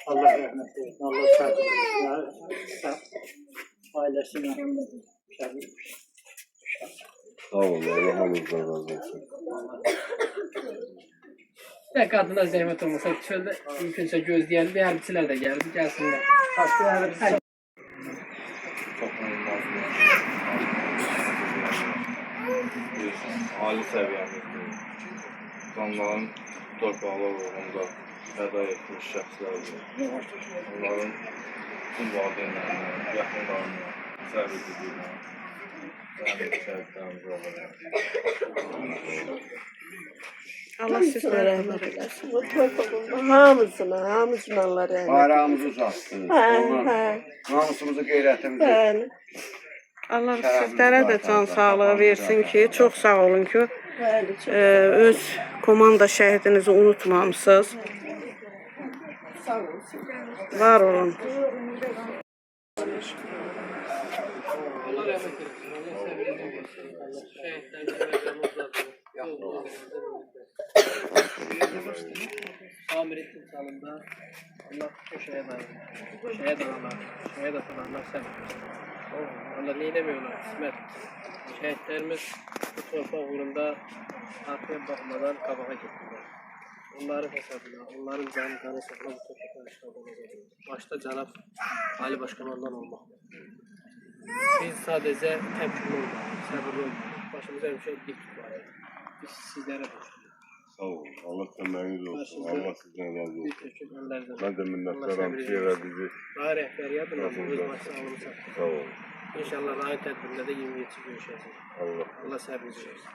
Allah rahmet eylesin. Allah sabır versin. Ailesine Sağ olun. Allah hamınızdan razı olsun. Bir kadına zahmet olmasa çölde mümkünse gözleyen bir harbiciler de geldi gelsinler. Çok inanılmaz bir âli səviyyəmizdir. Canlıların torpaqlar uğrunda fəda etmiş şəxslərdir. Onların tüm valideynlərinə, yaxınlarına, səbirliyinə, şəhidlərimiz olaraq. Allah sizlere rəhmət eləsin. Bu torpağında hamısına Allah rəhmət. Bayrağımızı uzatsın. Namusumuzu, qeyrətimizi. Bəli. Allah sizlere de can sağlığı versin ki, çok sağ olun ki, öz komanda şəhidinizi unutmamışsınız. Var olun. Allah rahmet eylesin. Allah sabırını versin. Tamir ettim salında. Allah köşeye dayanır. Şeye dayanır. Şeye dayanırlar sen. Allah neylemiyorlar. Hizmet. Şehitlerimiz bu torpaq uğrunda arkaya bakmadan kabağa gittiler. Onların hesabına, onların canı sakla bu torpaqlar işgalden başta Cenab Ali Başkanından olmaq. Biz sadece temkinli olmalıyız, sabırlı olmalıyız. Başımıza bir şey dik tutmalıyız. Biz sizlere başlıyoruz. Sağ olun. Allah səməyiniz olsun. Allah sizdən razı olsun. Teşekkürlerden. Mən də minnətdaram ki, bizi Daha rəhbəriyyət öz başsağlığını saxlayın. sağ olun. İnşallah rahat tədbirdə də 27 görüşəcəyik. Allah. Allah səbrinizi versin.